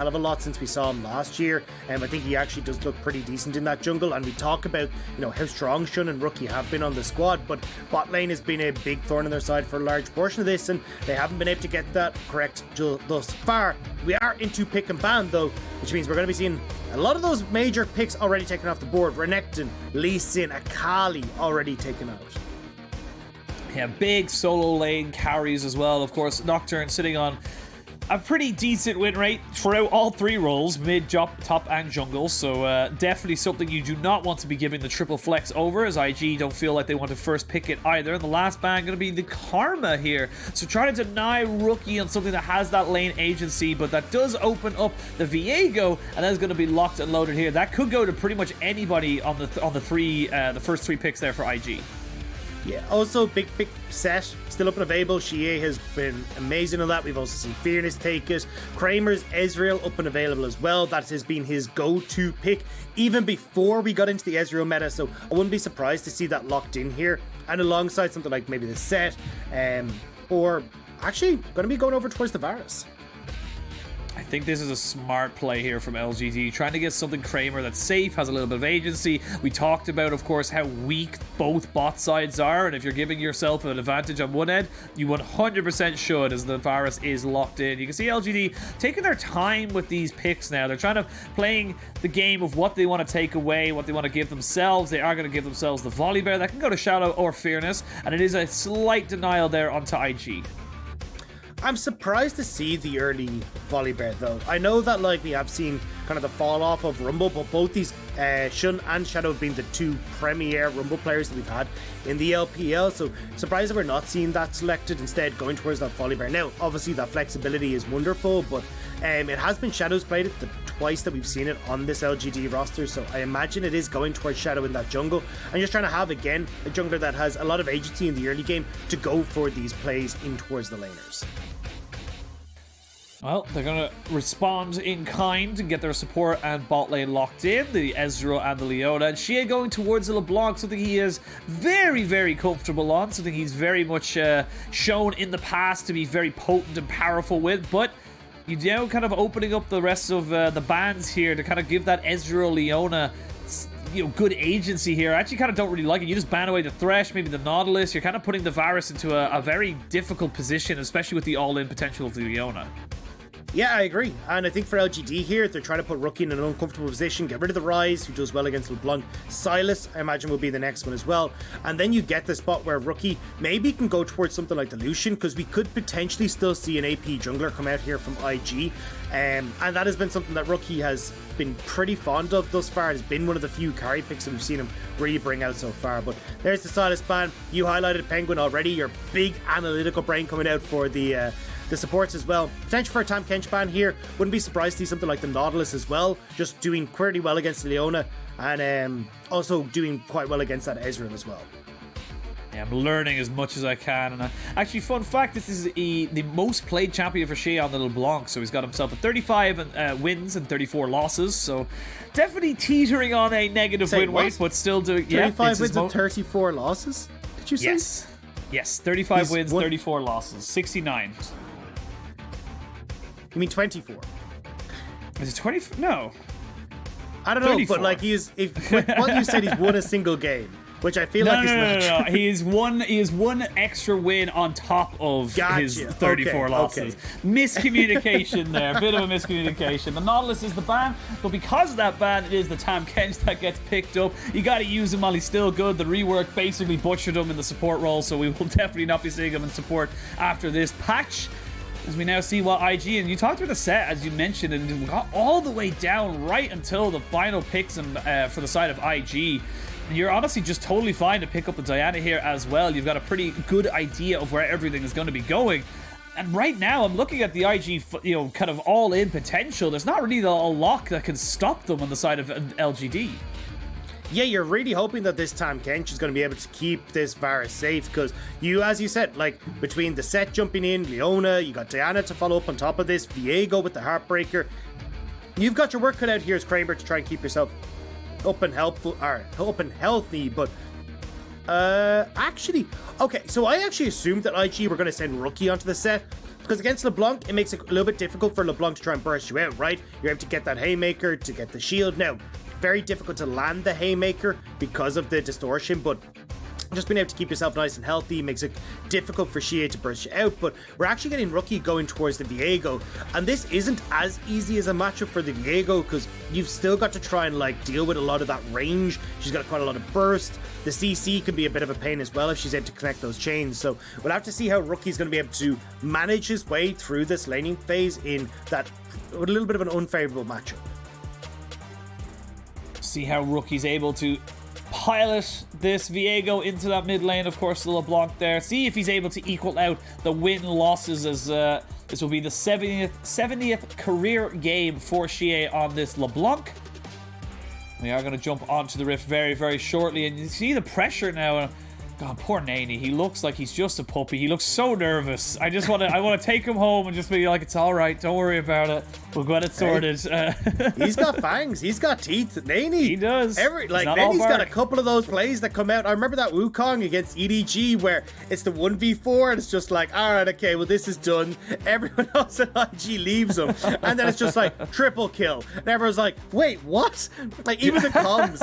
hell of a lot since we saw him last year, and I think he actually does look pretty decent in that jungle. And we talk about, you know, how strong Shun and Rookie have been on the squad, but bot lane has been a big thorn in their side for a large portion of this, and they haven't been able to get that correct thus far. We are into pick and ban though, which means we're going to be seeing a lot of those major picks already taken off the board. Renekton, Lee Sin, Akali already taken out. Yeah, big solo lane carries as well. Of course, Nocturne sitting on a pretty decent win rate throughout all three roles, mid, top, and jungle. So definitely something you do not want to be giving the triple flex over, as IG don't feel like they want to first pick it either. And the last ban going to be the Karma here. So trying to deny Rookie on something that has that lane agency, but that does open up the Viego, and that is going to be locked and loaded here. That could go to pretty much anybody on the first three picks there for IG. Yeah, also big set, still up and available. Shie has been amazing on that. We've also seen Fearless take it. Kramer's Ezreal up and available as well. That has been his go-to pick even before we got into the Ezreal meta, so I wouldn't be surprised to see that locked in here. And alongside something like maybe the set, or actually going to be going over towards the Varus. I think this is a smart play here from LGD, trying to get something Kramer that's safe, has a little bit of agency. We talked about, of course, how weak both bot sides are, and if you're giving yourself an advantage on one end, you 100% should, as the Varus is locked in. You can see LGD taking their time with these picks now. They're trying to playing the game of what they want to take away, what they want to give themselves. They are going to give themselves the Volley Bear. That can go to Shadow or Fearness, and it is a slight denial there onto IG. I'm surprised to see the early Volley Bear though. I know that like we have seen kind of the fall off of Rumble, but both these Shun and Shadow have been the two premier Rumble players that we've had in the LPL, so surprised that we're not seeing that selected, instead going towards that Volley Bear. Now obviously that flexibility is wonderful, but it has been Shadow's played it twice that we've seen it on this LGD roster, so I imagine it is going towards Shadow in that jungle, and just trying to have again a jungler that has a lot of agency in the early game to go for these plays in towards the laners. Well, they're going to respond in kind and get their support and bot lane locked in. The Ezreal and the Leona. And Shia going towards the LeBlanc, something he is very, very comfortable on. Something he's very much shown in the past to be very potent and powerful with. But you now kind of opening up the rest of the bans here to kind of give that Ezreal Leona, you know, good agency here. I actually kind of don't really like it. You just ban away the Thresh, maybe the Nautilus. You're kind of putting the Varus into a very difficult position, especially with the all-in potential of the Leona. Yeah, I agree. And I think for LGD here, they're trying to put Rookie in an uncomfortable position, get rid of the Rise, who does well against LeBlanc. Silas, I imagine, will be the next one as well. And then you get the spot where Rookie maybe can go towards something like the Lucian, because we could potentially still see an AP jungler come out here from IG. And that has been something that Rookie has been pretty fond of thus far. It's been one of the few carry picks that we've seen him really bring out so far. But there's the Silas ban. You highlighted Penguin already. Your big analytical brain coming out for the supports as well. Potential for a Tahm Kench ban here. Wouldn't be surprised to see something like the Nautilus as well. Just doing pretty well against Leona, and also doing quite well against that Ezreal as well. Yeah, I'm learning as much as I can. And actually, fun fact, this is the most played champion for Shea on the LeBlanc. So he's got himself a 35 wins and 34 losses. So definitely teetering on a negative win rate, but still doing... 35 wins and 34 losses? Did you say? Yes. Yes, 35 wins, 34 losses. 69. You mean 24? Is it 20? No. I don't know, 34. but like what you said, he's won a single game, which I feel like is not true. He is one extra win on top of his 34 losses. Okay. Miscommunication there, bit of a miscommunication. The Nautilus is the ban, but because of that ban, it is the Tahm Kench that gets picked up. You got to use him while he's still good. The rework basically butchered him in the support role, so we will definitely not be seeing him in support after this patch. As we now see what IG, and you talked about the set, as you mentioned, and we got all the way down right until the final picks and for the side of IG. And you're honestly just totally fine to pick up the Diana here as well. You've got a pretty good idea of where everything is going to be going. And right now, I'm looking at the IG, you know, kind of all-in potential. There's not really a lock that can stop them on the side of LGD. Yeah, you're really hoping that this Tahm Kench is going to be able to keep this Varus safe, because you, as you said, like between the set jumping in, Leona, you got Diana to follow up on top of this, Viego with the Heartbreaker. You've got your work cut out here as Kramer to try and keep yourself up and healthy, but actually, okay, so I actually assumed that IG were going to send Rookie onto the set, Because against LeBlanc, it makes it a little bit difficult for LeBlanc to try and burst you out, right? You're able to get that haymaker, to get the shield. Now, very difficult to land the haymaker because of the distortion, but just being able to keep yourself nice and healthy makes it difficult for Xie to burst you out. But we're actually getting Rookie going towards the Viego, and this isn't as easy as a matchup for the Viego because you've still got to try and like deal with a lot of that range. She's got quite a lot of burst. The CC can be a bit of a pain as well if she's able to connect those chains. So we'll have to see how Rookie's going to be able to manage his way through this laning phase in that a little bit of an unfavorable matchup. See how Rookie's able to pilot this Viego into that mid lane. Of course, the LeBlanc there. See if he's able to equal out the win-losses as this will be the 70th career game for Xie on this LeBlanc. We are going to jump onto the Rift very, very shortly. And you see the pressure now. God, poor Nani. He looks like he's just a puppy. He looks so nervous. I want to take him home and just be like, it's all right. Don't worry about it. We'll get it sorted. He's got fangs. He's got teeth. Nani. He does. Nani's got a couple of those plays that come out. I remember that Wukong against EDG where it's the 1v4 and it's just like, all right, okay, well, this is done. Everyone else at IG leaves him. And then it's just like triple kill. And everyone's like, wait, what? Like, even the comms,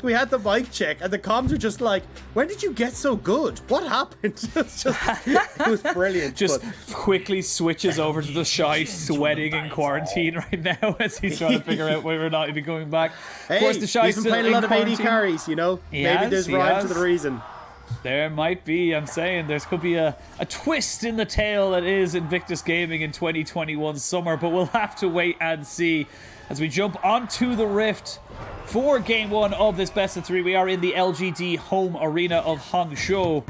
we had the mic check and the comms were just like, when did you get so good? What happened? It was brilliant. Just quickly switches over to the Shy sweating in quarantine right now as he's trying to figure out whether or not he'll be going back. Hey, of course, the Shy's he's been playing a lot of AD carries, you know? Maybe there's rhyme to the reason. There might be. I'm saying there could be a twist in the tale that is Invictus Gaming in 2021 summer, but we'll have to wait and see as we jump onto the Rift for Game 1 of this best of 3. We are in the LGD home arena of Hangzhou.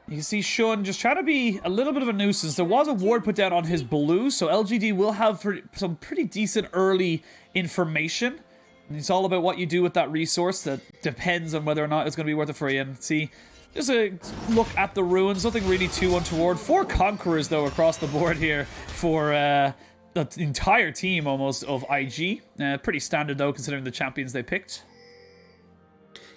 You can see Shun just trying to be a little bit of a nuisance. There was a ward put down on his blue, so LGD will have some pretty decent early information. And it's all about what you do with that resource that depends on whether or not it's going to be worth it for you. And see, just a look at the ruins. Nothing really too untoward. 4 conquerors, though, across the board here for the entire team, almost, of IG. Pretty standard, though, considering the champions they picked.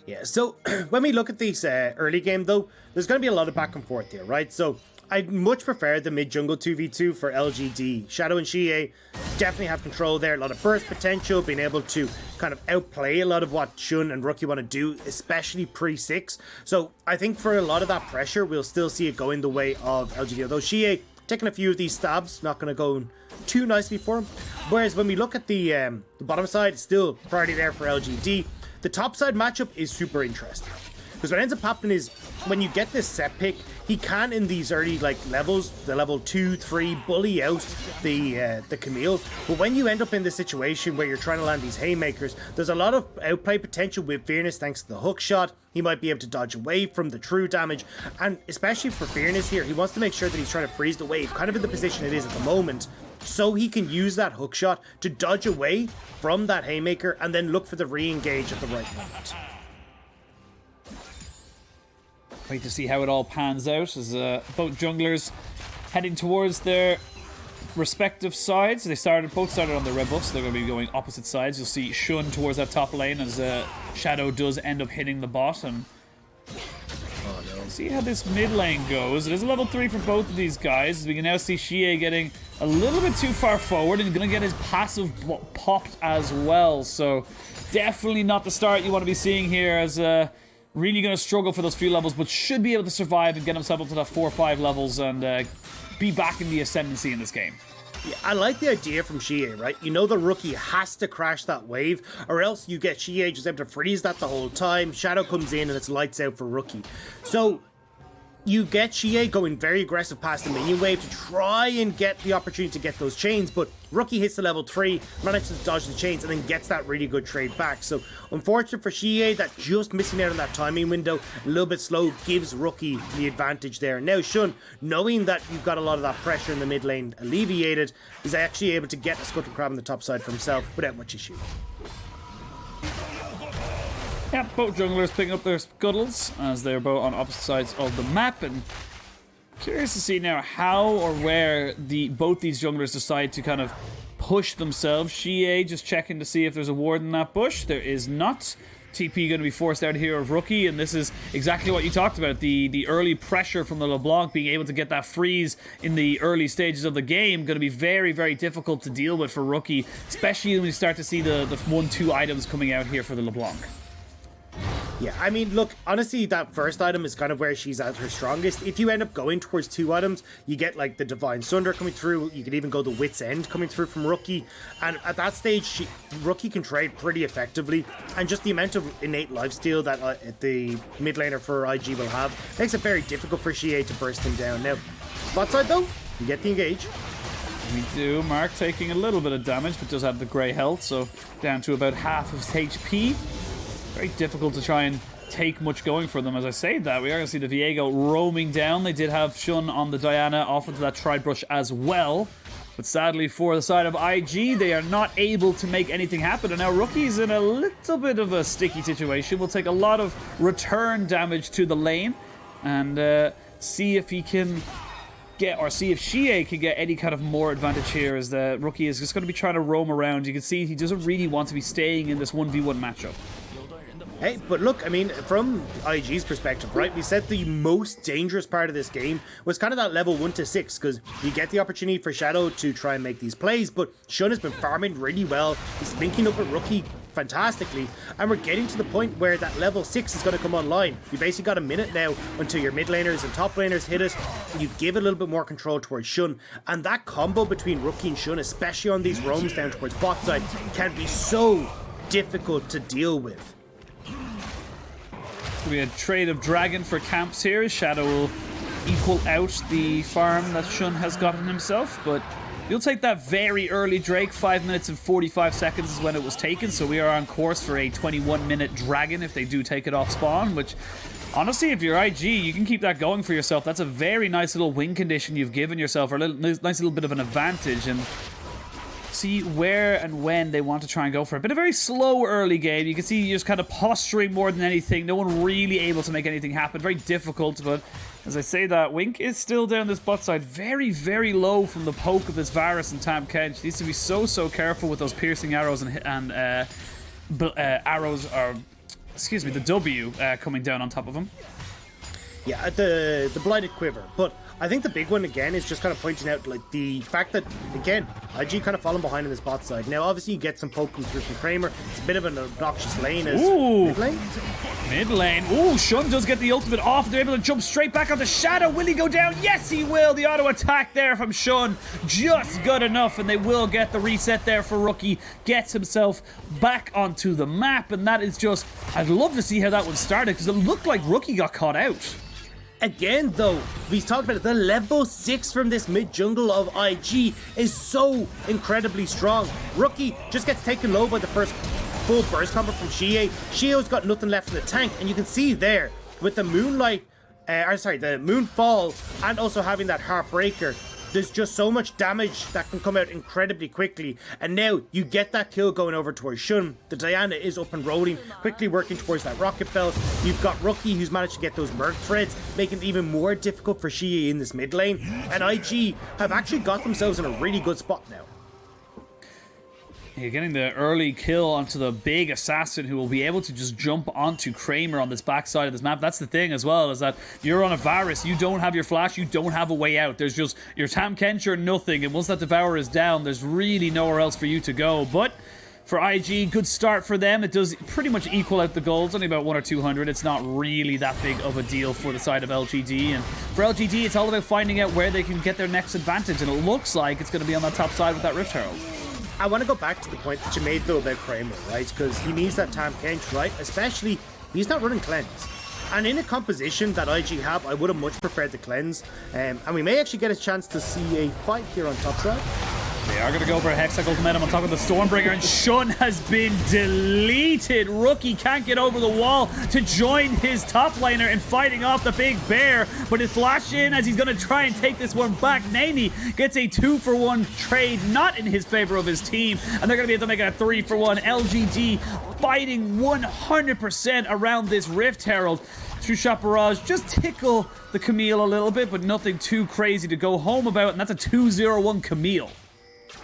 Yeah, so when we look at these early game, though, there's going to be a lot of back and forth here, right? So I much prefer the mid-jungle 2v2 for LGD. Shadow and Xie definitely have control there. A lot of burst potential, being able to kind of outplay a lot of what Shun and Rookie want to do, especially pre-6. So I think for a lot of that pressure, we'll still see it going the way of LGD. Although Xie taking a few of these stabs, not going to go too nicely for him. Whereas when we look at the bottom side, it's still priority there for LGD. The top side matchup is super interesting. Because what ends up happening is, when you get this set pick, he can, in these early levels, the level 2, 3, bully out the Camille. But when you end up in the situation where you're trying to land these haymakers, there's a lot of outplay potential with Fearness thanks to the hook shot. He might be able to dodge away from the true damage. And especially for Fearness here, he wants to make sure that he's trying to freeze the wave, kind of in the position it is at the moment, so he can use that hook shot to dodge away from that haymaker and then look for the re-engage at the right moment. Wait to see how it all pans out as both junglers heading towards their respective sides. They both started on the red buff, so they're going to be going opposite sides. You'll see Shun towards that top lane as Shadow does end up hitting the bot. And see how this mid lane goes. It is a level 3 for both of these guys. We can now see Xie getting a little bit too far forward and going to get his passive popped as well. So definitely not the start you want to be seeing here, as really going to struggle for those few levels, but should be able to survive and get himself up to that 4 or 5 levels and be back in the ascendancy in this game. Yeah, I like the idea from Xie, right? You know the Rookie has to crash that wave, or else you get Xie just able to freeze that the whole time. Shadow comes in and it's lights out for Rookie. So you get Xie going very aggressive past the minion wave to try and get the opportunity to get those chains, but Rookie hits the level 3, manages to dodge the chains, and then gets that really good trade back. So unfortunate for Xie that just missing out on that timing window, a little bit slow, gives Rookie the advantage there. Now Shun, knowing that you've got a lot of that pressure in the mid lane alleviated, is actually able to get a Scuttle Crab on the top side for himself without much issue. Yeah, both junglers picking up their scuttles as they're both on opposite sides of the map, and curious to see now how or where both these junglers decide to kind of push themselves. Xie just checking to see if there's a ward in that bush. There is not. TP going to be forced out here of Rookie, and this is exactly what you talked about, the early pressure from the LeBlanc, being able to get that freeze in the early stages of the game, going to be very, very difficult to deal with for Rookie, especially when you start to see the 1-2 items coming out here for the LeBlanc. Yeah, I mean, look, honestly, that first item is kind of where she's at her strongest. If you end up going towards 2 items, you get like the Divine Sunder coming through. You could even go the Wit's End coming through from Rookie. And at that stage, Rookie can trade pretty effectively. And just the amount of innate lifesteal that the mid laner for IG will have makes it very difficult for Xie to burst him down. Now, bot side though, you get the engage. We do. Mark taking a little bit of damage, but does have the grey health, so down to about half of his HP. Very difficult to try and take much going for them. As I say that, we are going to see the Viego roaming down. They did have Shun on the Diana off into that Tried Brush as well. But sadly for the side of IG, they are not able to make anything happen. And now Rookie's in a little bit of a sticky situation. Will take a lot of return damage to the lane. And see if he can get, or see if Xie can get any kind of more advantage here, as the Rookie is just going to be trying to roam around. You can see he doesn't really want to be staying in this 1v1 matchup. Hey, but look, I mean, from IG's perspective, right, we said the most dangerous part of this game was kind of that level 1 to 6, because you get the opportunity for Shadow to try and make these plays, but Shun has been farming really well. He's linking up with Rookie fantastically, and we're getting to the point where that level 6 is going to come online. You basically got a minute now until your mid laners and top laners hit it, and you give a little bit more control towards Shun, and that combo between Rookie and Shun, especially on these roams down towards bot side, can be so difficult to deal with. We had trade of Dragon for camps here. Shadow will equal out the farm that Shun has gotten himself, but you'll take that very early Drake. 5 minutes and 45 seconds is when it was taken, so we are on course for a 21-minute Dragon if they do take it off spawn, which honestly, if you're IG, you can keep that going for yourself. That's a very nice little win condition you've given yourself, or a nice little bit of an advantage, and see where and when they want to try and go for it. But a very slow early game. You can see you're just kind of posturing more than anything. No one really able to make anything happen. Very difficult, but as I say that, Wink is still down this bot side. Very, very low from the poke of this Varus and Tam Kench. Needs to be so careful with those piercing arrows and arrows, or excuse me, the W coming down on top of him. Yeah, the Blighted Quiver. But I think the big one again is just kind of pointing out like the fact that, again, IG kind of falling behind in this bot side. Now obviously you get some poke through from Kramer. It's a bit of an obnoxious lane as mid lane. Mid lane. Ooh, Shun does get the ultimate off. They're able to jump straight back on the Shadow. Will he go down? Yes, he will. The auto attack there from Shun, just good enough, and they will get the reset there for Rookie. Gets himself back onto the map, and that is just, I'd love to see how that one started, because it looked like Rookie got caught out. Again, though, we talked about it, the level 6 from this mid-jungle of IG is so incredibly strong. Rookie just gets taken low by the first full burst combo from Xie. Xie's got nothing left in the tank, and you can see there, with the Moonlight, the Moonfall, and also having that Heartbreaker, there's just so much damage that can come out incredibly quickly. And now you get that kill going over towards Shun. The Diana is up and rolling, quickly working towards that Rocket Belt. You've got Rookie who's managed to get those Merc Threads, making it even more difficult for Xie in this mid lane. And IG have actually got themselves in a really good spot now. You're getting the early kill onto the big assassin who will be able to just jump onto Kramer on this backside of this map. That's the thing as well, is that you're on a Varus, you don't have your flash, you don't have a way out. There's just your Tam Kench or nothing, and once that Devourer is down, there's really nowhere else for you to go. But for IG, good start for them. It does pretty much equal out the goals, only about 100 or 200. It's not really that big of a deal for the side of LGD. And for LGD, it's all about finding out where they can get their next advantage, and it looks like it's going to be on that top side with that Rift Herald. I want to go back to the point that you made, though, about Kramer, right? Because he needs that Tam Kench, right? Especially, he's not running Cleanse. And in a composition that IG have, I would have much preferred the Cleanse. And we may actually get a chance to see a fight here on top side. They are going to go for a Hexacle Momentum on top of the Stormbringer, and Shun has been deleted. Rookie can't get over the wall to join his top laner in fighting off the big bear, but it's flashed in as he's going to try and take this one back. Nani gets a 2-for-1 trade, not in his favor of his team, and they're going to be able to make it a 3-for-1. LGD fighting 100% around this Rift Herald. Two-shot barrage, just tickle the Camille a little bit, but nothing too crazy to go home about, and that's a 2-0-1 Camille.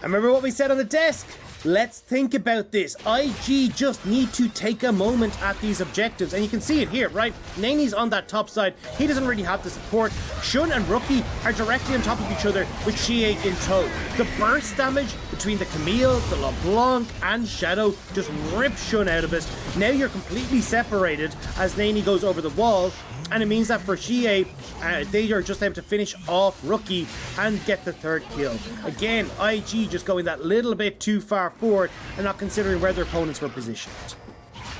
I remember what we said on the desk. let's think about this. IG just need to take a moment at these objectives, and you can see it here, right? Nani's on that top side. He doesn't really have the support. Shun and Rookie are directly on top of each other with Xie in tow. The burst damage between the Camille, the LeBlanc, and Shadow just rips Shun out of it. Now you're completely separated as Nani goes over the wall, and it means that for Xie, they are just able to finish off Rookie and get the third kill. Again, IG just going that little bit too far forward and not considering where their opponents were positioned.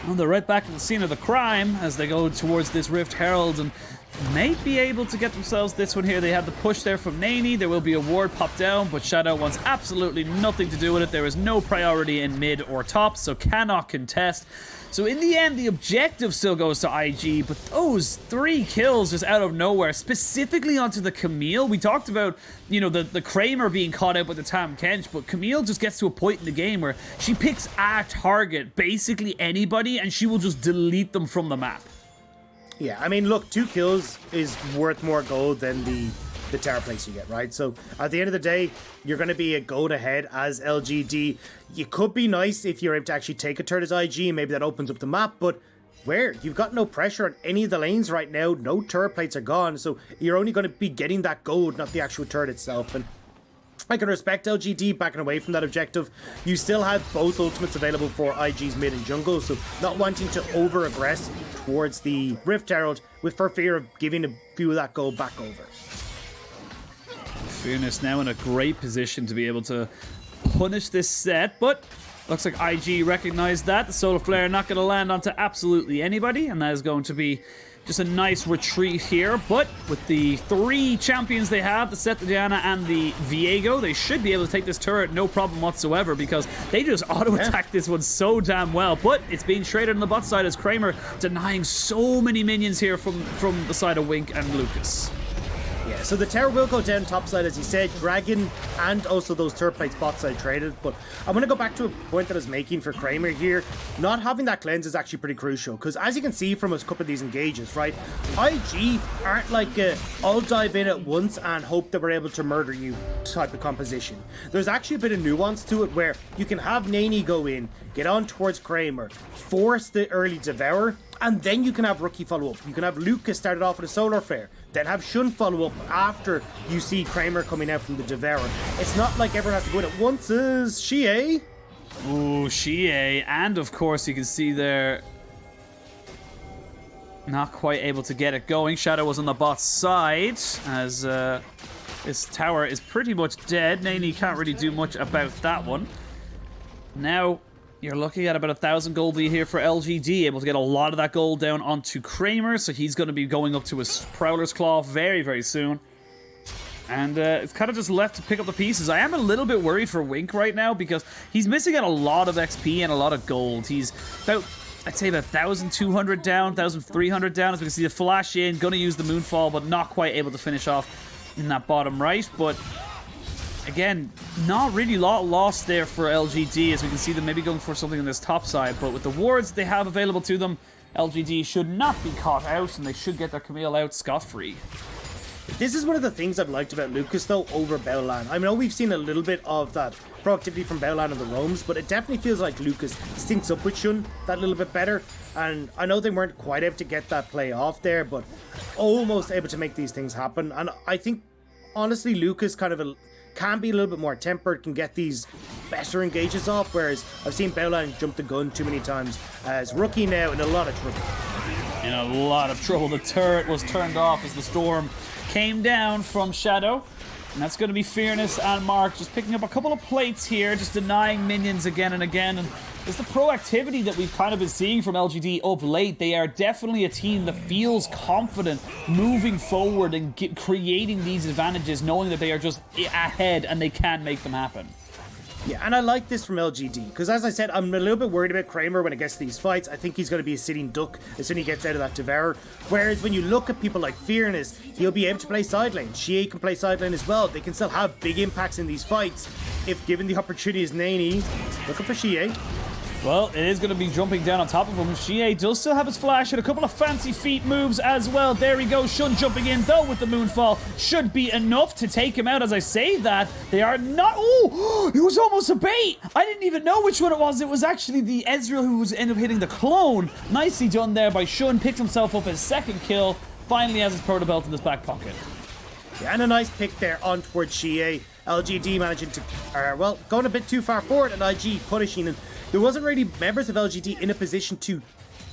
Well, they're right back to the scene of the crime as they go towards this Rift Herald and may be able to get themselves this one here. They have the push there from Nani. There will be a ward popped down, but Shadow wants absolutely nothing to do with it. There is no priority in mid or top, so cannot contest. So in the end, the objective still goes to IG, but those 3 kills just out of nowhere, specifically onto the Camille. We talked about, you know, the Kramer being caught out with the Tam Kench, but Camille just gets to a point in the game where she picks a target, basically anybody, and she will just delete them from the map. Yeah, I mean, look, 2 kills is worth more gold than the tower place you get, right? So at the end of the day, you're going to be a gold ahead as LGD. You could be nice if you're able to actually take a turret as IG, maybe that opens up the map, but where? You've got no pressure on any of the lanes right now, no turret plates are gone, so you're only going to be getting that gold, not the actual turret itself. And I can respect LGD backing away from that objective. You still have both ultimates available for IG's mid and jungle, so not wanting to over-aggress towards the Rift Herald for fear of giving a few of that gold back over. Fearness now in a great position to be able to punish this set, but looks like IG recognized that. The Solar Flare not going to land onto absolutely anybody, and that is going to be just a nice retreat here. But with the 3 champions they have, the Sett, the Diana, and the Viego, they should be able to take this turret no problem whatsoever because they just auto-attack this one so damn well. But it's being traded on the bot side as Kramer denying so many minions here from the side of Wink and Lucas. Yeah, so the tower will go down top side, as he said. Dragon and also those turret plates bot side traded. But I'm going to go back to a point that I was making for Kramer here. Not having that cleanse is actually pretty crucial because as you can see from a couple of these engages, right, IG aren't like a I'll dive in at once and hope that we're able to murder you type of composition. There's actually a bit of nuance to it where you can have Nani go in, get on towards Kramer, force the early devour, and then you can have Rookie follow up. You can have Lucas started off with a Solar Flare, then have Shun follow up after you see Kramer coming out from the Devourer. It's not like everyone has to go in at once as Xie. Ooh, Xie, and of course you can see there, not quite able to get it going. Shadow was on the bot side as this tower is pretty much dead. Nani can't really do much about that one. Now you're looking at about 1,000 gold lead here for LGD, able to get a lot of that gold down onto Kramer, so he's going to be going up to his Prowler's Claw very, very soon. And it's kind of just left to pick up the pieces. I am a little bit worried for Wink right now because he's missing out a lot of XP and a lot of gold. He's about, I'd say about 1,200 down, 1,300 down. As we can see the flash in, going to use the Moonfall, but not quite able to finish off in that bottom right. But again, not really a lot lost there for LGD, as we can see them maybe going for something on this top side, but with the wards they have available to them, LGD should not be caught out, and they should get their Camille out scot-free. This is one of the things I've liked about Lucas, though, over Baolan. I know we've seen a little bit of that proactivity from Baolan in the roams, but it definitely feels like Lucas syncs up with Shun that little bit better, and I know they weren't quite able to get that play off there, but almost able to make these things happen, and I think, honestly, Lucas kind of can be a little bit more tempered, can get these better engages off, whereas I've seen Baolan jump the gun too many times as Rookie now in a lot of trouble. In a lot of trouble. The turret was turned off as the storm came down from Shadow. And that's going to be Fearness and Mark just picking up a couple of plates here, just denying minions again and again. And it's the proactivity that we've kind of been seeing from LGD of late. They are definitely a team that feels confident moving forward and creating these advantages, knowing that they are just ahead and they can make them happen. Yeah, and I like this from LGD, because as I said, I'm a little bit worried about Kramer when it gets to these fights. I think he's going to be a sitting duck as soon as he gets out of that Devourer. Whereas when you look at people like Fearness, he'll be able to play side lane. Xie can play side lane as well. They can still have big impacts in these fights if given the opportunity as Nani. Looking for Xie. Well, it is going to be jumping down on top of him. Xie does still have his flash and a couple of fancy feet moves as well. There he goes. Shun jumping in, though, with the Moonfall. Should be enough to take him out. As I say that, they are not... Oh, it was almost a bait. I didn't even know which one it was. It was actually the Ezreal who was ended up hitting the clone. Nicely done there by Shun. Picked himself up his second kill. Finally has his proto belt in his back pocket. Yeah, and a nice pick there on towards Xie. LGD managing to... well, going a bit too far forward and IG punishing him. There wasn't really members of LGD in a position to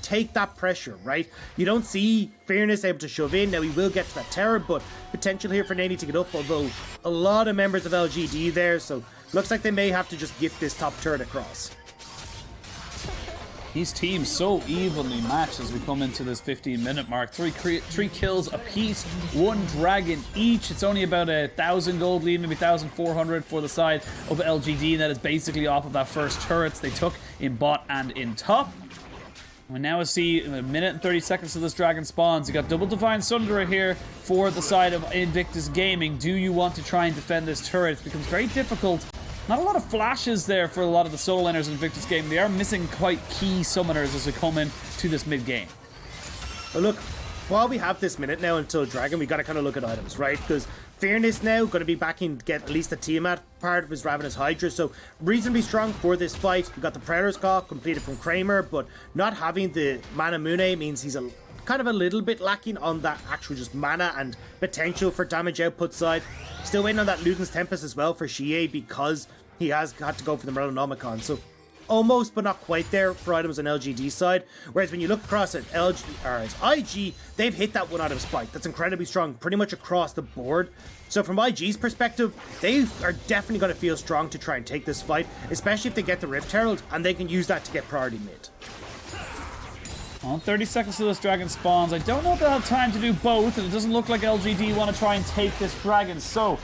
take that pressure, right? You don't see Fearness able to shove in. Now he will get to that tower, but potential here for Nani to get up, although a lot of members of LGD there, so looks like they may have to just gift this top turret across. These teams so evenly matched as we come into this 15-minute mark. Three kills apiece, one dragon each. It's only about 1,000 gold lead, maybe 1,400 for the side of LGD, and that is basically off of that first turrets they took in bot and in top. We now see a minute and 30 seconds to this dragon spawns. You got double Divine Sunderer here for the side of Invictus Gaming. Do you want to try and defend this turret? It becomes very difficult. Not a lot of flashes there for a lot of the solo laners in Invictus Game. They are missing quite key summoners as we come in to this mid-game. Well, look, while we have this minute now until Dragon, we got to kind of look at items, right? Because Fearness now going to be back in to get at least a Tiamat part of his Ravenous Hydra, so reasonably strong for this fight. We got the Predator's Call completed from Kramer, but not having the Mana Mune means he's kind of a little bit lacking on that actual just mana and potential for damage output side. Still waiting on that Luden's Tempest as well for Xie because he has had to go for the Merlinomicon, so almost but not quite there for items on LGD side. Whereas when you look across at IG, they've hit that one item spike. That's incredibly strong pretty much across the board. So from IG's perspective, they are definitely going to feel strong to try and take this fight, especially if they get the Rift Herald and they can use that to get priority mid. Well, 30 seconds to this dragon spawns. I don't know if they'll have time to do both, and it doesn't look like LGD want to try and take this dragon. So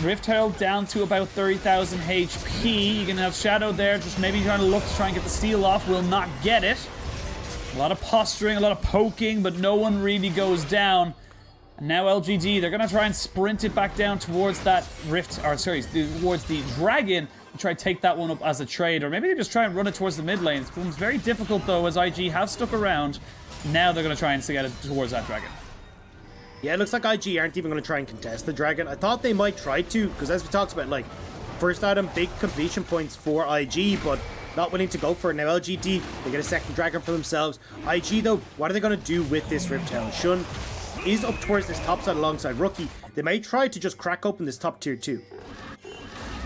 Rift Herald down to about 30,000 HP. You can have Shadow there, just maybe trying to look to try and get the steal off. Will not get it. A lot of posturing, a lot of poking, but no one really goes down. And now LGD, they're going to try and sprint it back down towards that Rift, or sorry, towards the dragon, and try to take that one up as a trade. Or maybe they just try and run it towards the mid lane. It becomes very difficult though, as IG have stuck around. Now they're going to try and get it towards that dragon. Yeah, it looks like IG aren't even going to try and contest the dragon. I thought they might try to, because as we talked about, like, first item, big completion points for IG, but not willing to go for it. Now LGD, they get a second dragon for themselves. IG though, what are they going to do with this Rift Herald? Shun is up towards this top side alongside Rookie. They may try to just crack open this top tier 2.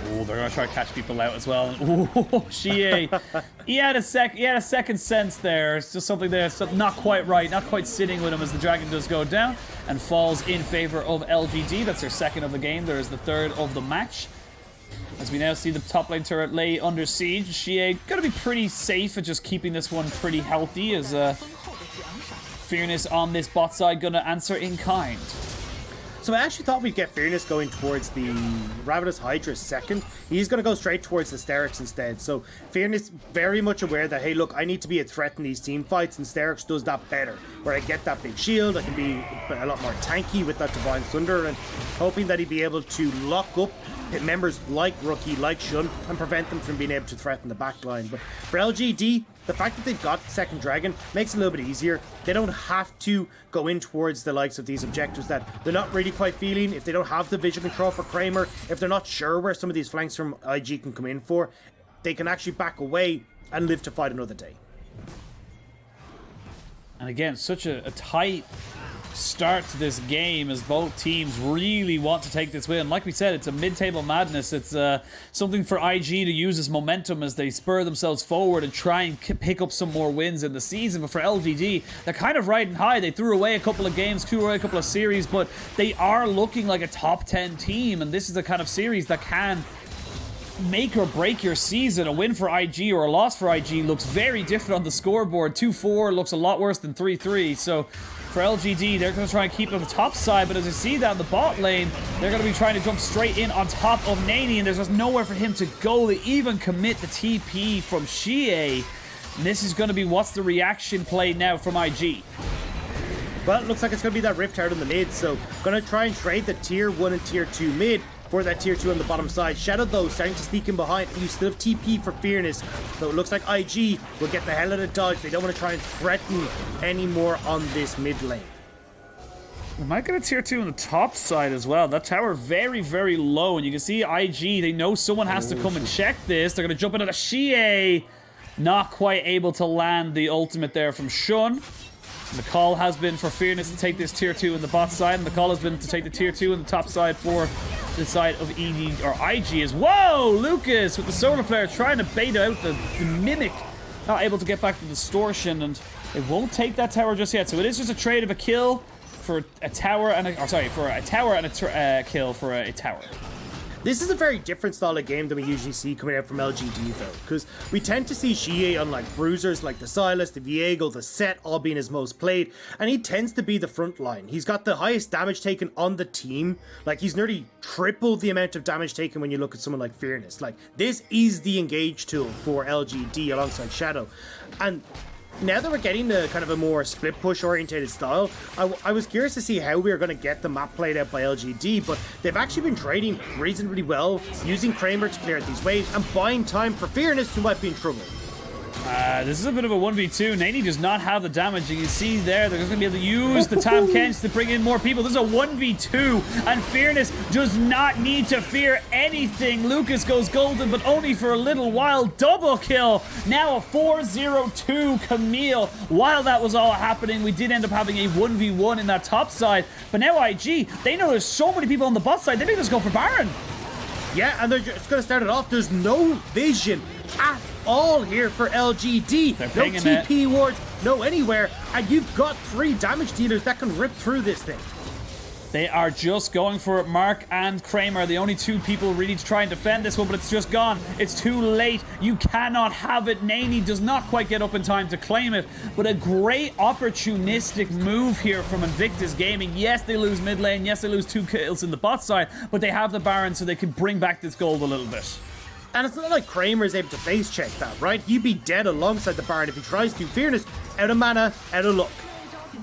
Oh, they're gonna try to catch people out as well. Ooh, Xie. he had a second sense there. It's just something there, something not quite right, not quite sitting with him as the dragon does go down and falls in favor of LGD. That's their second of the game. There is the third of the match. As we now see the top lane turret lay under siege. Xie gonna be pretty safe at just keeping this one pretty healthy, as Fearness on this bot side gonna answer in kind. So I actually thought we'd get Fearness going towards the Ravenous Hydra second. He's going to go straight towards the Sterix instead. So Fearness very much aware that, hey, look, I need to be a threat in these team fights, and Sterix does that better. Where I get that big shield, I can be a lot more tanky with that Divine Thunder, and hoping that he'd be able to lock up members like Rookie, like Shun, and prevent them from being able to threaten the backline. But for LGD, the fact that they've got second dragon makes it a little bit easier. They don't have to go in towards the likes of these objectives that they're not really quite feeling. If they don't have the vision control for Kramer, if they're not sure where some of these flanks from IG can come in for, they can actually back away and live to fight another day. And again, such a tight start to this game as both teams really want to take this win. Like we said, it's a mid-table madness. It's something for IG to use as momentum as they spur themselves forward and try and pick up some more wins in the season. But for LGD, they're kind of riding high. They threw away a couple of games, threw away a couple of series, but they are looking like a top 10 team, and this is the kind of series that can make or break your season. A win for IG or a loss for IG looks very different on the scoreboard. 2-4 looks a lot worse than 3-3. So for LGD, they're going to try and keep it on the top side, but as you see down the bot lane, they're going to be trying to jump straight in on top of Nani, and there's just nowhere for him to go. They even commit the TP from Xie. And this is going to be what's the reaction play now from IG. Well, it looks like it's going to be that Rift Herald in the mid, so going to try and trade the tier 1 and tier 2 mid for that tier 2 on the bottom side. Shadow, though, starting to sneak in behind. You still have TP for Fearness, so it looks like IG will get the hell out of dodge. They don't want to try and threaten anymore on this mid lane. We might get a tier 2 on the top side as well. That tower very, very low. And you can see IG, they know someone has to come and check this. They're going to jump into the Xie. Not quite able to land the ultimate there from Shun. And the call has been for Fearness to take this tier 2 on the bot side. And the call has been to take the tier 2 on the top side for the side of ED or IG as whoa! Lucas with the solar flare trying to bait out the Mimic. Not able to get back to Distortion. And they won't take that tower just yet. So it is just a trade of a kill for a tower and for a tower and a kill for a tower. This is a very different style of game than we usually see coming out from LGD though, because we tend to see Xie on like bruisers like the Silas, the Viego, the Set all being his most played, and he tends to be the front line. He's got the highest damage taken on the team. Like he's nearly triple the amount of damage taken when you look at someone like Fearness. Like this is the engage tool for LGD alongside Shadow. And now that we're getting the kind of a more split push orientated style, I was curious to see how we were going to get the map played out by LGD, but they've actually been trading reasonably well, using Kramer to clear out these waves and buying time for Fearness, who might be in trouble. This is a bit of a 1v2. Nani does not have the damage. You can see there, they're going to be able to use the Tam Kench to bring in more people. This is a 1v2, and Fearness does not need to fear anything. Lucas goes golden, but only for a little while. Double kill. Now a 4-0-2 Camille. While that was all happening, we did end up having a 1v1 in that top side. But now IG, they know there's so many people on the bot side, they may just go for Baron. Yeah, and they're just going to start it off. There's no vision at all here for LGD. No TP wards, no anywhere, and you've got 3 damage dealers that can rip through this thing. They are just going for it. Mark and Kramer are the only 2 people really to try and defend this one, but it's just gone. It's too late. You cannot have it. Nani does not quite get up in time to claim it, but a great opportunistic move here from Invictus Gaming. Yes, they lose mid lane. Yes, they lose 2 kills in the bot side, but they have the Baron so they can bring back this gold a little bit. And it's not like Kramer is able to base check that, right? He'd be dead alongside the Baron if he tries to. Fearness, out of mana, out of luck.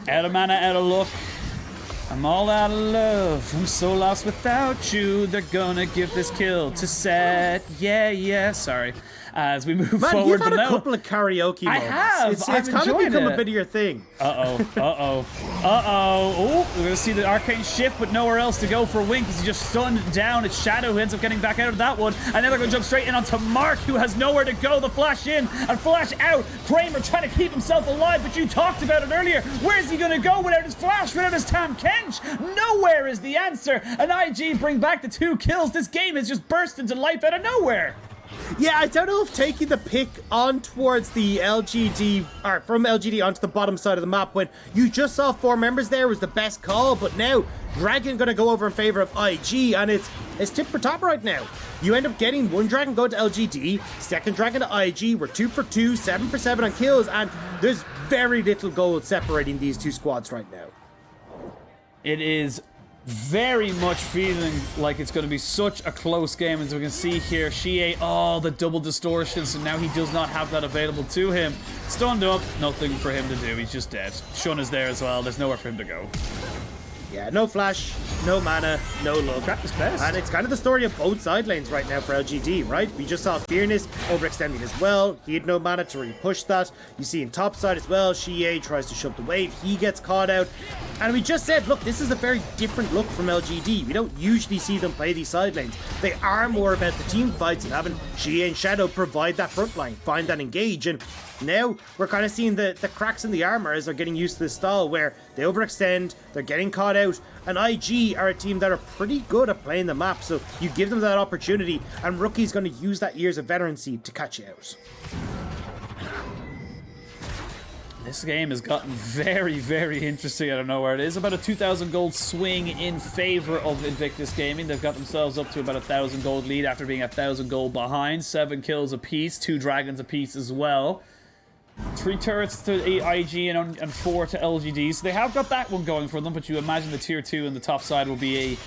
Out of mana, out of luck. I'm all out of love. I'm so lost without you. They're gonna give this kill to Set. Yeah, sorry. As we move forward. You've had a couple of karaoke moments. I have. It's kind of become a bit of your thing. Oh, we're gonna see the arcane shift, but nowhere else to go for Wink because he just stunned down. It's Shadow who ends up getting back out of that one. And then they're gonna jump straight in onto Mark, who has nowhere to go. The flash in and flash out. Kramer trying to keep himself alive, but you talked about it earlier. Where's he gonna go without his flash, without his Tam Kench? Nowhere is the answer. And IG bring back the 2 kills. This game has just burst into life out of nowhere. Yeah, I don't know if taking the pick on towards the LGD, or from LGD onto the bottom side of the map when you just saw 4 members there was the best call, but now Dragon gonna go over in favor of IG, and it's tip for top right now. You end up getting 1 Dragon going to LGD, 2nd Dragon to IG, we're 2 for 2, 7 for 7 on kills, and there's very little gold separating these 2 squads right now. It is very much feeling like it's going to be such a close game. As we can see here, Xie, the double distortion, so now he does not have that available to him. Stunned up, nothing for him to do, he's just dead. Shun is there as well, there's nowhere for him to go. Yeah, no flash, no mana, no luck. Trap is best. And it's kind of the story of both side lanes right now for LGD, right? We just saw Fearness overextending as well. He had no mana to really push that. You see in top side as well, Xie tries to shove the wave. He gets caught out. And we just said, look, this is a very different look from LGD. We don't usually see them play these side lanes. They are more about the team fights and having Xie and Shadow provide that front line, find that engage. And now we're kind of seeing the cracks in the armor as they're getting used to this style where they overextend, they're getting caught out, and IG are a team that are pretty good at playing the map, so you give them that opportunity, and Rookie's going to use that years of veterancy to catch you out. This game has gotten very, very interesting out of nowhere. It is about a 2,000 gold swing in favor of Invictus Gaming. They've got themselves up to about 1,000 gold lead after being 1,000 gold behind. 7 kills apiece, 2 dragons apiece as well. 3 turrets to IG and 4 to LGD. So they have got that one going for them, but you imagine the tier 2 on the top side will be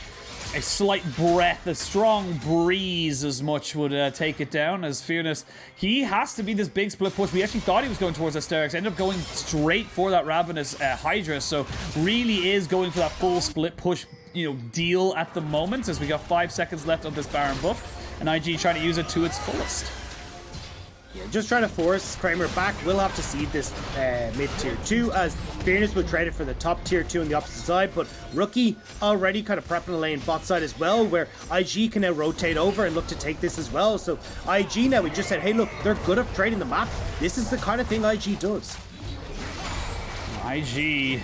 a slight breath, a strong breeze as much would take it down. As Fearness, he has to be this big split push. We actually thought he was going towards Asterix, ended up going straight for that Ravenous Hydra, so really is going for that full split push deal at the moment, as we got 5 seconds left of this Baron buff, and IG trying to use it to its fullest. Yeah, just trying to force Kramer back. We'll have to seed this mid tier 2, as Fearness will trade it for the top tier 2 on the opposite side, but Rookie already kind of prepping a lane bot side as well, where IG can now rotate over and look to take this as well. So IG now, we just said, hey look, they're good at trading the map. This is the kind of thing IG does. IG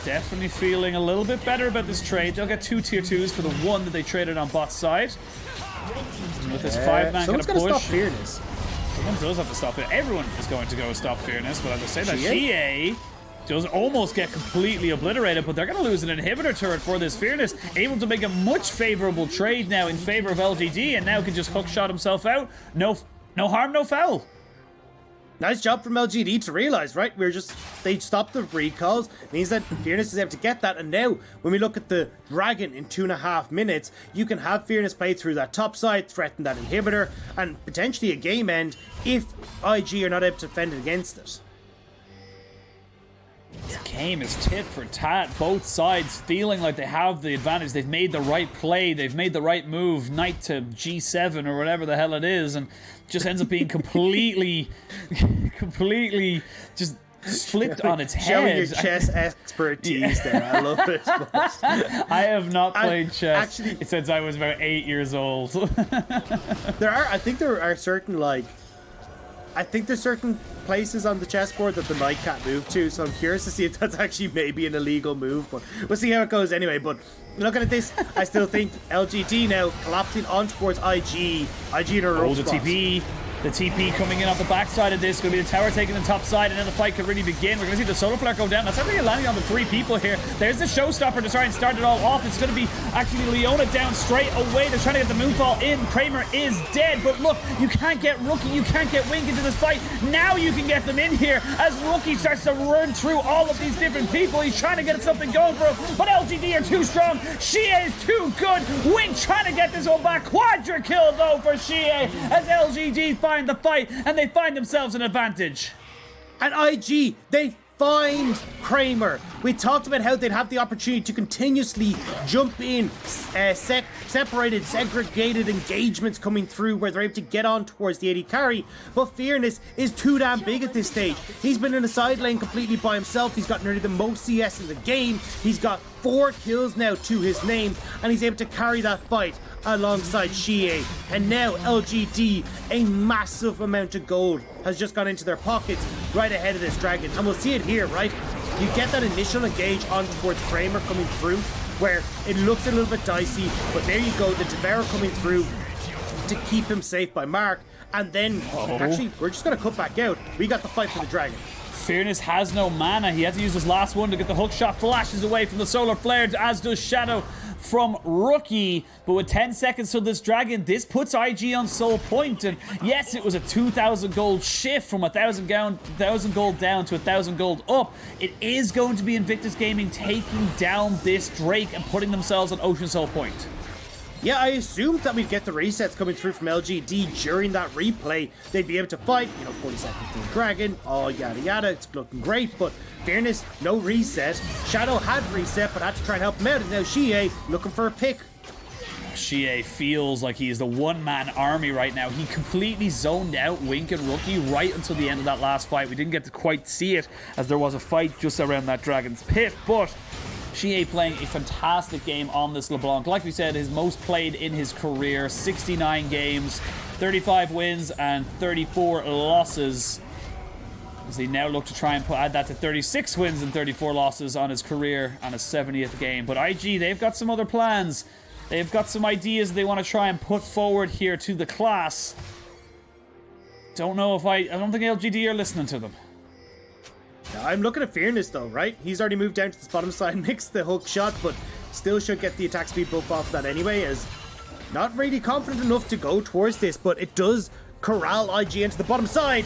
definitely feeling a little bit better about this trade. They'll get 2 tier 2s for the one that they traded on bot side. And with this 5-man kind of push. Stop Fearness. Someone does have to stop it. Everyone is going to go stop Fearness, but as I say that, GA does almost get completely obliterated, but they're going to lose an inhibitor turret for this Fearness, able to make a much favorable trade now in favor of LGD, and now can just hookshot himself out. No harm, no foul. Nice job from LGD to realize, right? They stopped the recalls. Means that Fearness is able to get that. And now, when we look at the Dragon in 2.5 minutes, you can have Fearness play through that top side, threaten that inhibitor, and potentially a game end if IG are not able to defend it against it. This game is tit for tat. Both sides feeling like they have the advantage. They've made the right play. They've made the right move. Knight to G7 or whatever the hell it is. And just ends up being completely just flipped on its head. Showing your chess expertise there. I love it. I have not played chess since I was about 8 years old. I think there are certain, there's certain places on the chessboard that the knight can't move to, so I'm curious to see if that's actually maybe an illegal move, but we'll see how it goes anyway. But looking at this, I still think LGD now collapsing on towards IG. IG in a row. The TP coming in off the backside of this. Going to be the tower taking the top side, and then the fight could really begin. We're going to see the solar flare go down. That's actually landing on the 3 people here. There's the showstopper to try and start it all off. It's going to be actually Leona down straight away. They're trying to get the moonfall in. Kramer is dead, but look, you can't get Rookie, you can't get Wink into this fight. Now you can get them in here as Rookie starts to run through all of these different people. He's trying to get something going for him, but LGD are too strong. Shie is too good. Wink trying to get this one back. Quadra kill though for Shie as LGD find the fight, and they find themselves an advantage. And IG, they find Kramer. We talked about how they'd have the opportunity to continuously jump in, separated, segregated engagements coming through where they're able to get on towards the AD carry, but Fearness is too damn big at this stage. He's been in the side lane completely by himself. He's got nearly the most CS in the game. He's got 4 kills now to his name, and he's able to carry that fight alongside Shie. And now LGD, a massive amount of gold has just gone into their pockets right ahead of this Dragon, and we'll see it here, right? You get that initial engage on towards Kramer coming through where it looks a little bit dicey, but there you go, the Devourer coming through to keep him safe by Mark, and then actually we're just going to cut back out. We got the fight for the Dragon. Fearness has no mana. He had to use his last one to get the hook shot. Flashes away from the solar flare, as does Shadow from Rookie. But with 10 seconds till this Dragon, this puts IG on soul point. And yes, it was a 2,000 gold shift from 1,000 gold down to 1,000 gold up. It is going to be Invictus Gaming taking down this Drake and putting themselves on Ocean Soul Point. Yeah, I assumed that we'd get the resets coming through from LGD during that replay. They'd be able to fight, 40 seconds to the Dragon, all yada yada, it's looking great, but Fearness, no reset. Shadow had reset, but had to try and help him out, and now Shie looking for a pick. Shie feels like he is the one-man army right now. He completely zoned out Wink and Rookie right until the end of that last fight. We didn't get to quite see it, as there was a fight just around that Dragon's pit, but Shie playing a fantastic game on this LeBlanc. Like we said, his most played in his career, 69 games, 35 wins and 34 losses. As he now look to try and add that to 36 wins and 34 losses on his career on his 70th game. But IG, they've got some other plans. They've got some ideas they want to try and put forward here to the class. I don't think LGD are listening to them. I'm looking at Fearness though, right? He's already moved down to the bottom side, mixed the hook shot, but still should get the attack speed buff off that anyway, as not really confident enough to go towards this, but it does corral IG into the bottom side.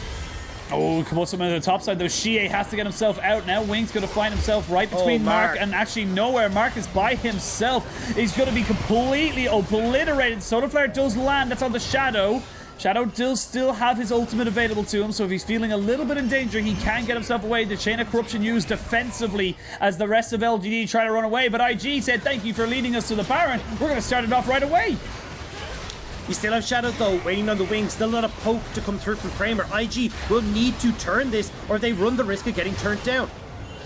Oh, come on, someone on the top side though. Shie has to get himself out now. Wink's going to find himself right between Mark and actually nowhere. Mark is by himself. He's going to be completely obliterated. Solar Flare does land. That's on the Shadow. Shadow does still have his ultimate available to him, so if he's feeling a little bit in danger, he can get himself away. The Chain of Corruption used defensively as the rest of LGD try to run away, but IG said, thank you for leading us to the Baron. We're going to start it off right away. We still have Shadow though, waiting on the wing. Still not a poke to come through from Kramer. IG will need to turn this, or they run the risk of getting turned down.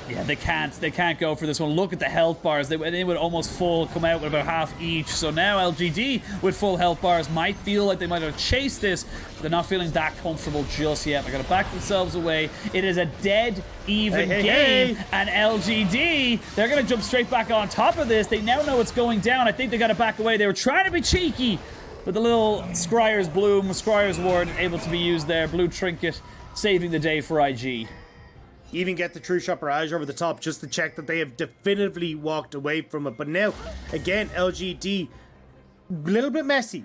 Yeah, they can't go for this one. Look at the health bars. They would almost come out with about half each. So now LGD with full health bars might feel like they might have chased this. They're not feeling that comfortable just yet. They're going to back themselves away. It is a dead even game. And LGD, they're going to jump straight back on top of this. They now know it's going down. I think they got to back away. They were trying to be cheeky, but the little Scryer's Ward able to be used there. Blue Trinket saving the day for IG. Even get the True Shot Barrage over the top just to check that they have definitively walked away from it. But now, again, LGD, a little bit messy.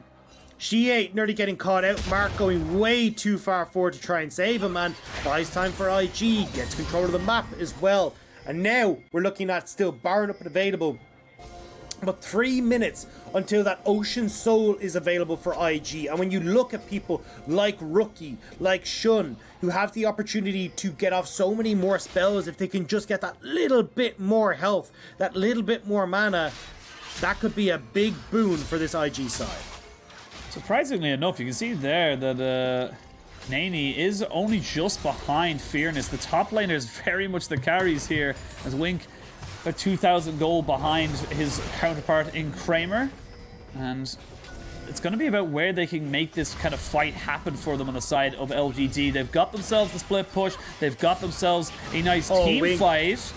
Shea nearly getting caught out. Mark going way too far forward to try and save him, and buys time for IG. Gets control of the map as well. And now we're looking at still Baron up and available. But 3 minutes until that Ocean Soul is available for IG. And when you look at people like Rookie, like Shun, who have the opportunity to get off so many more spells, if they can just get that little bit more health, that little bit more mana, that could be a big boon for this IG side. Surprisingly enough, you can see there that Nani is only just behind Fearness. The top laner is very much the carries here, as Wink a 2,000 gold behind his counterpart in Kramer, and it's going to be about where they can make this kind of fight happen for them on the side of LGD. They've got themselves the split push. They've got themselves a nice team fight.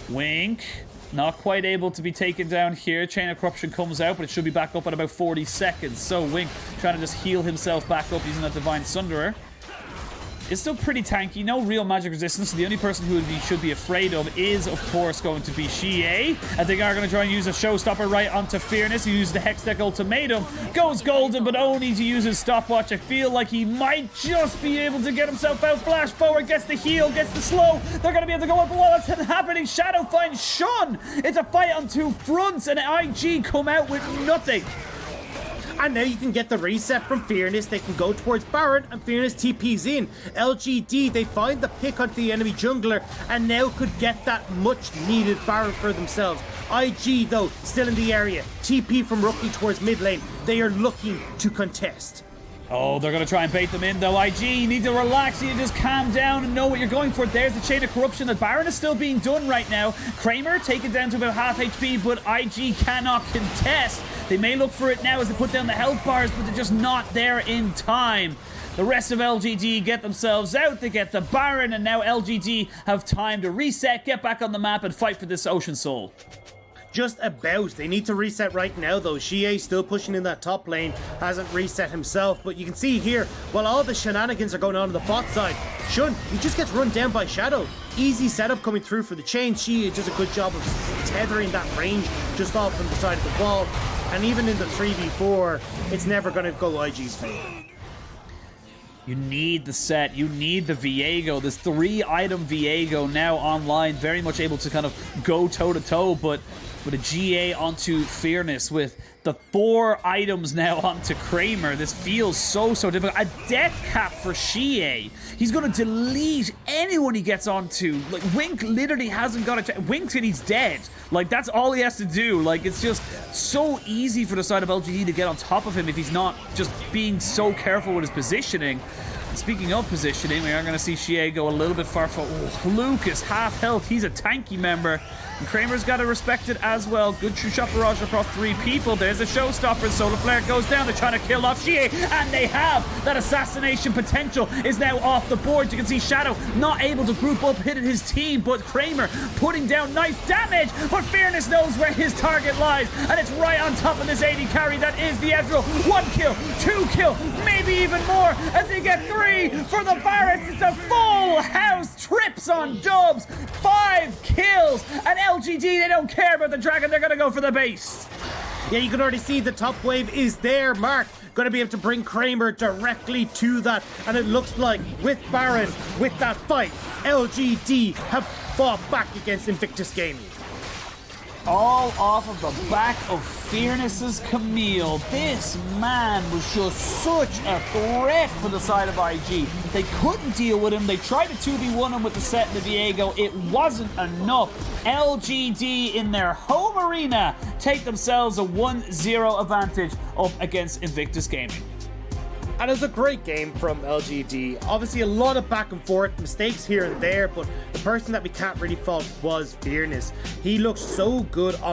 Wink, not quite able to be taken down here. Chain of Corruption comes out, but it should be back up in about 40 seconds. So Wink trying to just heal himself back up using that Divine Sunderer. It's still pretty tanky, no real magic resistance. The only person who he should be afraid of is, of course, going to be Shea. I think are going to try and use a showstopper right onto Fearness. He used the Hextech Ultimatum. Goes golden, but only to use his stopwatch. I feel like he might just be able to get himself out. Flash forward, gets the heal, gets the slow. They're going to be able to go up. What's happening? Shadow finds Shun. It's a fight on two fronts, and IG come out with nothing. And now you can get the reset from Fearness. They can go towards Baron, and Fearness TP's in. LGD, they find the pick onto the enemy jungler, and now could get that much needed Baron for themselves. IG, though, still in the area. TP from Rookie towards mid lane. They are looking to contest. Oh, they're going to try and bait them in, though. IG, you need to relax. You need to just calm down and know what you're going for. There's the Chain of Corruption. The Baron is still being done right now. Kramer taken down to about half HP, but IG cannot contest. They may look for it now as they put down the health bars, but they're just not there in time. The rest of LGD get themselves out. They get the Baron, and now LGD have time to reset, get back on the map, and fight for this Ocean Soul. Just about. They need to reset right now, though. Shea still pushing in that top lane. Hasn't reset himself, but you can see here, while all the shenanigans are going on the bot side, Shun, he just gets run down by Shadow. Easy setup coming through for the chain. Shea does a good job of tethering that range just off from the side of the wall. And even in the 3v4, it's never going to go IG's favor. You need the set. You need the Viego. This 3-item Viego now online. Very much able to kind of go toe-to-toe, but with a GA onto Fearness, with the 4 items now onto Kramer, this feels so difficult. A death cap for Shea. He's going to delete anyone he gets onto. Like, Wink literally hasn't got a... Wink and he's dead. Like, that's all he has to do. Like, it's just so easy for the side of LGD to get on top of him if he's not just being so careful with his positioning. And speaking of positioning, we are going to see Shea go a little bit far forward. Oh, Lucas, half health. He's a tanky member. And Kramer's got to respect it as well. Good true shot barrage across 3 people. There's a showstopper. Solar Flare goes down. They're trying to kill off Shea, and they have. That assassination potential is now off the board. You can see Shadow not able to group up, hit his team, but Kramer putting down nice damage. But Fearness knows where his target lies, and it's right on top of this 80 carry. That is the Ezreal. 1 kill, 2 kill, maybe even more as they get 3 for the Barretts. It's a full house. Trips on dubs. 5 kills, and LGD, they don't care about the dragon. They're going to go for the base. Yeah, you can already see the top wave is there. Mark going to be able to bring Kramer directly to that. And it looks like with Baron, with that fight, LGD have fought back against Invictus Gaming. all off of the back of Fearness's Camille. This man was just such a threat for the side of IG. They couldn't deal with him. They tried to 2v1 him with the set in the Viego. It wasn't enough. LGD in their home arena take themselves a 1-0 advantage up against Invictus Gaming. And it was a great game from LGD. Obviously a lot of back and forth, mistakes here and there, but the person that we can't really fault was Fearness. He looked so good on